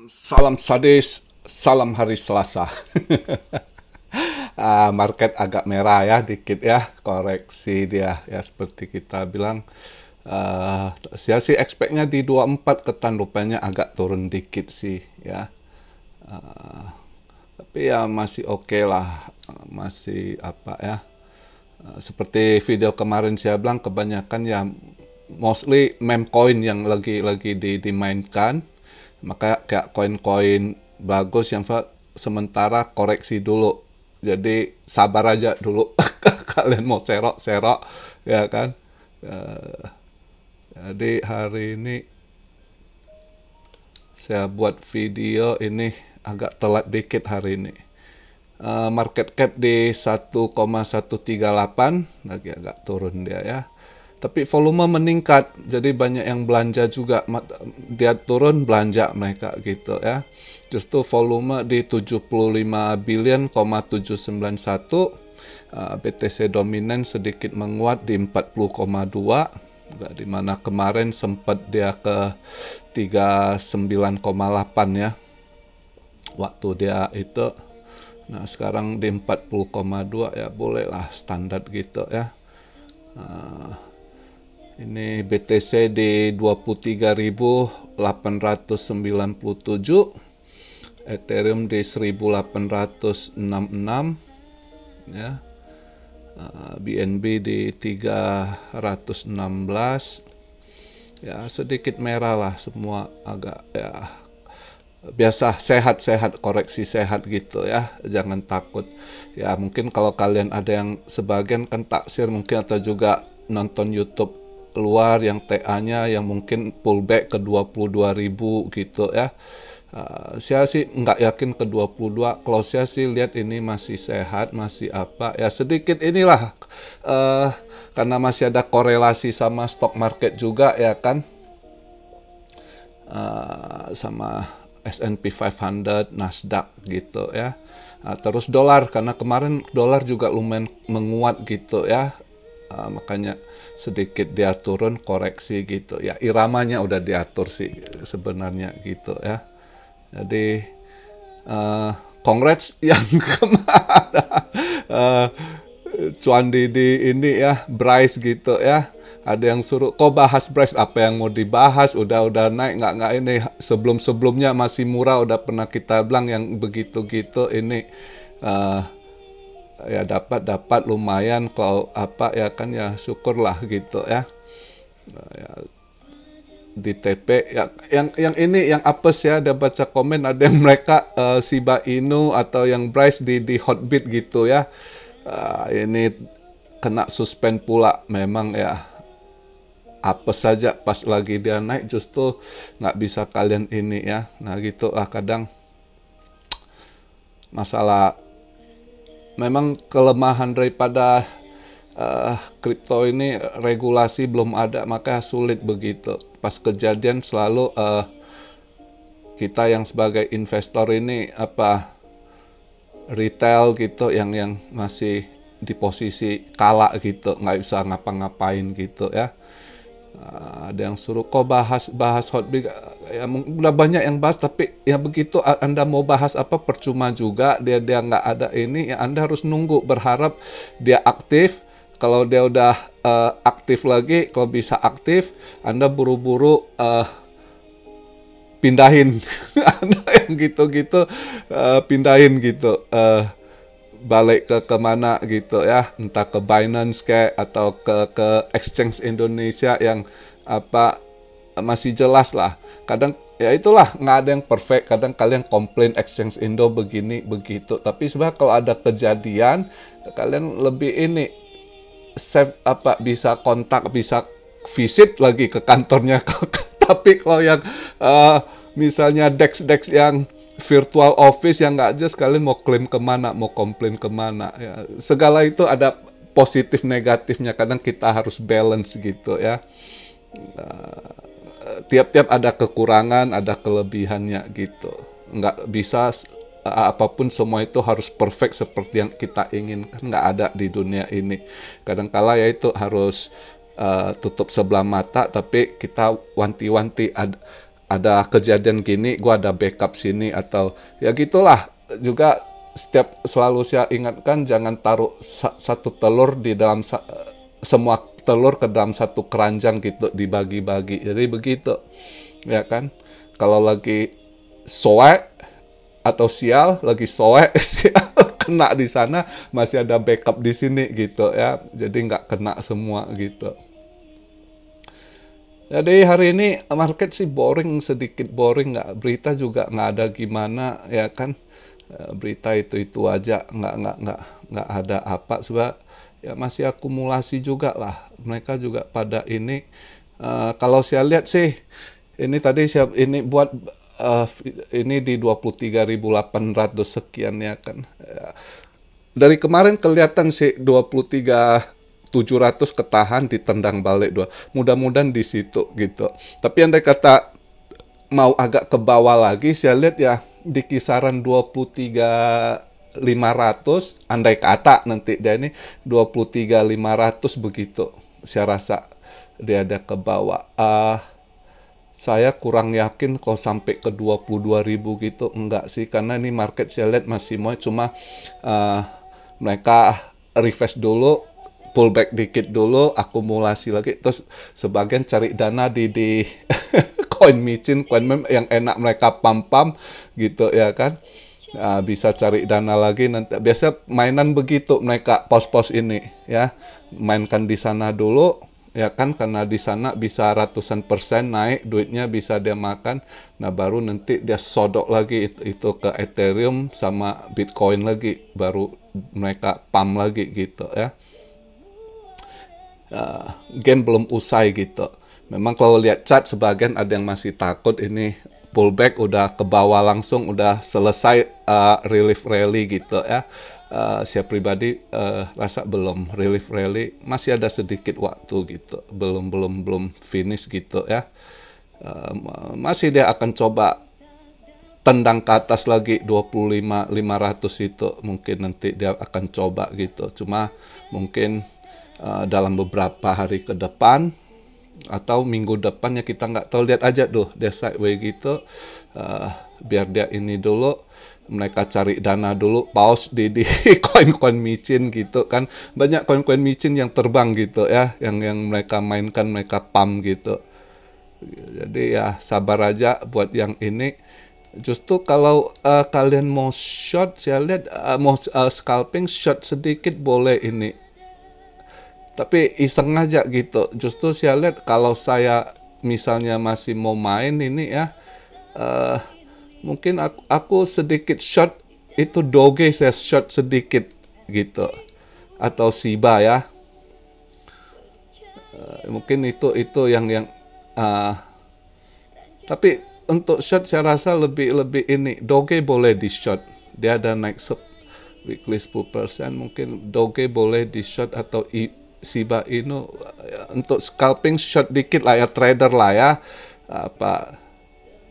Salam sadis, salam hari Selasa. Market agak merah ya, dikit ya, koreksi dia ya seperti kita bilang. Saya sih expect-nya di 24 ketan, rupanya agak turun dikit sih ya. Tapi ya masih oke lah, masih apa ya. Seperti video kemarin saya bilang, kebanyakan ya mostly meme coin yang lagi dimainkan. Maka kayak koin-koin bagus yang sementara koreksi dulu. Jadi sabar aja dulu. Kalian mau serok-serok ya kan. Eh, jadi hari ini saya buat video ini agak telat dikit hari ini. Market cap di 1,138, lagi agak turun dia ya. Tapi volume meningkat, jadi banyak yang belanja juga. Dia turun, belanja mereka gitu ya. Justru volume di 75 billion, 791. BTC dominan sedikit menguat di 40,2. Di mana kemarin sempat dia ke 39,8 ya. Waktu dia itu. Nah, sekarang di 40,2 ya, bolehlah standar gitu ya. Ini BTC di 23.897, Ethereum di 1.866 ya. BNB di 316 ya, sedikit merah lah, semua agak ya biasa, sehat-sehat, koreksi sehat gitu ya, jangan takut ya. Mungkin kalau kalian ada yang sebagian kan taksir mungkin, atau juga nonton YouTube luar yang TA-nya yang mungkin pullback ke 22.000 gitu ya. Saya sih nggak yakin ke 22. Kalau saya sih lihat ini masih sehat, masih apa ya, sedikit inilah karena masih ada korelasi sama stock market juga ya kan, sama S&P 500, Nasdaq gitu ya. Terus dolar, karena kemarin dolar juga lumayan menguat gitu ya. Makanya sedikit dia turun, koreksi gitu ya. Iramanya udah diatur sih sebenarnya gitu ya. Jadi congrats yang kemana Cuan Didi ini ya, Bryce gitu ya. Ada yang suruh, kok bahas Bryce, apa yang mau dibahas, udah naik nggak ini. Sebelumnya masih murah, udah pernah kita bilang yang begitu-gitu ini. Ya dapat lumayan, kalau apa ya kan ya syukurlah gitu ya. Ya di TP ya, yang ini yang apes ya, ada baca komen ada yang mereka Shiba Inu atau yang Bryce di Hotbit gitu ya. Ini kena suspend pula, memang ya apa saja pas lagi dia naik justru nggak bisa kalian ini ya. Nah gitu lah kadang masalah, memang kelemahan daripada kripto ini, regulasi belum ada, maka sulit begitu. Pas kejadian selalu kita yang sebagai investor ini apa retail gitu yang masih di posisi kalah gitu, nggak bisa ngapa-ngapain gitu ya. Ada yang suruh kok bahas Hotbit ya, udah banyak yang bahas, tapi ya begitu Anda mau bahas apa percuma juga, dia nggak ada ini ya. Anda harus nunggu, berharap dia aktif. Kalau dia udah aktif lagi, kalau bisa aktif, Anda buru-buru pindahin. Anda yang gitu-gitu pindahin gitu, balik ke kemana gitu ya, entah ke Binance kayak atau ke Exchange Indonesia yang apa masih jelas lah. Kadang ya itulah, nggak ada yang perfect, kadang kalian komplain Exchange Indo begini begitu, tapi sebenarnya kalau ada kejadian kalian lebih ini save, apa bisa kontak, bisa visit lagi ke kantornya. Tapi kalau yang misalnya Dex yang virtual office yang nggak jelas, kalian mau klaim kemana, mau komplain kemana ya. Segala itu ada positif negatifnya, kadang kita harus balance gitu ya. Tiap-tiap ada kekurangan, ada kelebihannya gitu. Nggak bisa apapun semua itu harus perfect seperti yang kita inginkan, nggak ada di dunia ini. Kadang-kala ya itu harus tutup sebelah mata, tapi kita wanti-wanti ada kejadian gini, gua ada backup sini atau ya gitulah. Juga setiap selalu saya ingatkan jangan taruh satu telur di dalam semua telur ke dalam satu keranjang gitu, dibagi-bagi. Jadi begitu, ya kan? Kalau lagi soek atau sial, lagi soek sial kena di sana, masih ada backup di sini gitu ya. Jadi nggak kena semua gitu. Jadi hari ini market sih boring, sedikit boring, nggak, berita juga nggak ada gimana ya kan. Berita itu aja, nggak ada apa, sebab ya masih akumulasi juga lah. Mereka juga pada ini, kalau saya lihat sih ini tadi ini buat ini di 23.800 sekian ya kan. Dari kemarin kelihatan sih 23.700 ketahan, ditendang balik dua. Mudah-mudahan di situ gitu. Tapi andai kata mau agak ke bawah lagi, saya lihat ya di kisaran 23.500, andai kata nanti dia ini 23.500 begitu. Saya rasa dia ada ke bawah. Saya kurang yakin kalau sampai ke 22.000 gitu, enggak sih, karena ini market saya lihat masih mau, cuma mereka refresh dulu, pullback dikit dulu, akumulasi lagi, terus sebagian cari dana di koin micin, koin meme yang enak mereka pam-pam gitu ya kan. Bisa cari dana lagi nanti. Biasa mainan begitu mereka pos-pos ini ya. Mainkan di sana dulu ya kan, karena di sana bisa ratusan persen naik duitnya, bisa dia makan. Nah baru nanti dia sodok lagi itu ke Ethereum sama Bitcoin lagi, baru mereka pump lagi gitu ya. Game belum usai gitu. Memang kalau lihat chart sebagian ada yang masih takut ini pullback udah ke bawah langsung, udah selesai relief rally gitu ya. Saya pribadi rasa belum, relief rally masih ada sedikit waktu gitu, belum finish gitu ya. Masih dia akan coba tendang ke atas lagi 25.500 itu, mungkin nanti dia akan coba gitu. Cuma mungkin dalam beberapa hari ke depan atau minggu depannya kita nggak tahu, lihat aja tuh dia sideways gitu. Biar dia ini dulu, mereka cari dana dulu, pause di koin-koin micin gitu kan. Banyak koin-koin micin yang terbang gitu ya, yang mereka mainkan, mereka pump gitu. Jadi ya sabar aja buat yang ini. Justru kalau kalian mau short, saya lihat mau scalping, short sedikit boleh ini, tapi iseng aja gitu. Justru saya lihat kalau saya misalnya masih mau main ini ya, mungkin aku sedikit short itu Doge, saya short sedikit gitu, atau Shiba ya. Mungkin itu yang tapi untuk short saya rasa lebih ini Doge boleh di short, dia ada naik weekly 10%, mungkin Doge boleh di short, atau Shiba Inu untuk scalping short dikit lah ya, trader lah ya, apa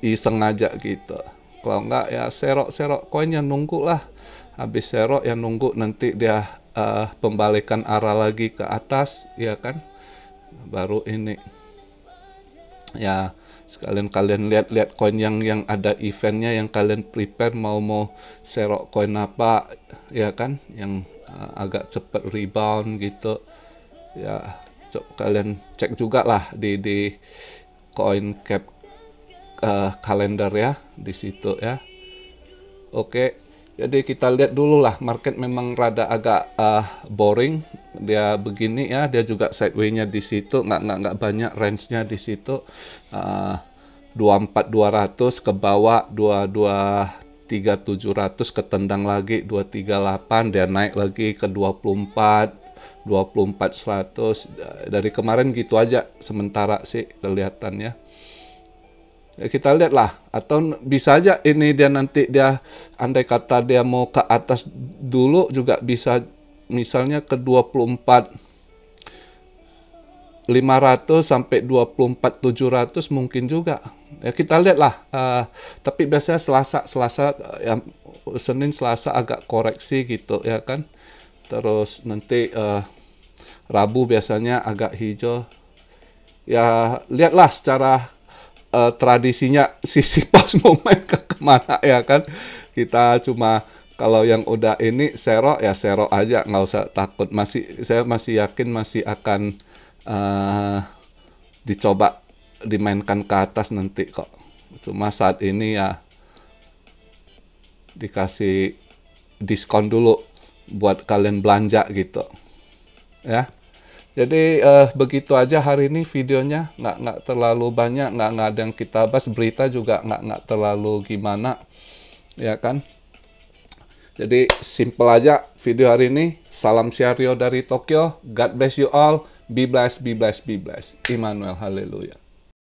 iseng aja gitu. Kalau enggak ya serok koinnya, nunggu lah, habis serok ya nunggu nanti dia pembalikan arah lagi ke atas ya kan, baru ini ya. Sekalian kalian lihat koin yang ada eventnya, yang kalian prepare mau serok koin apa ya kan, yang agak cepet rebound gitu ya. Kalian cek juga lah di coin cap kalender ya, di situ ya. Oke, jadi kita lihat dulu lah, market memang rada agak boring dia begini ya. Dia juga sideways-nya di situ, nggak banyak range-nya di situ. 24.200 ke bawah, 23.700 ketendang lagi, 238 dia naik lagi ke 24.100. Dari kemarin gitu aja sementara sih kelihatannya. Ya, kita lihat lah, atau bisa aja ini dia nanti dia andai kata dia mau ke atas dulu juga bisa, misalnya ke 24.500 sampai 24.700 mungkin juga. Ya kita lihat lah. Tapi biasanya Selasa ya, Senin Selasa agak koreksi gitu ya kan. Terus nanti Rabu biasanya agak hijau. Ya lihatlah secara tradisinya si bos mau main ke kemana ya kan. Kita cuma kalau yang udah ini sero ya sero aja, nggak usah takut. Saya masih yakin masih akan dicoba dimainkan ke atas nanti kok. Cuma saat ini ya dikasih diskon dulu buat kalian belanja gitu ya. Jadi begitu aja hari ini videonya, nggak terlalu banyak, nggak ada yang kita bahas, berita juga nggak terlalu gimana ya kan. Jadi simple aja video hari ini. Salam Siario dari Tokyo. God bless you all. Be blessed, be blessed, be blessed. Immanuel, haleluya.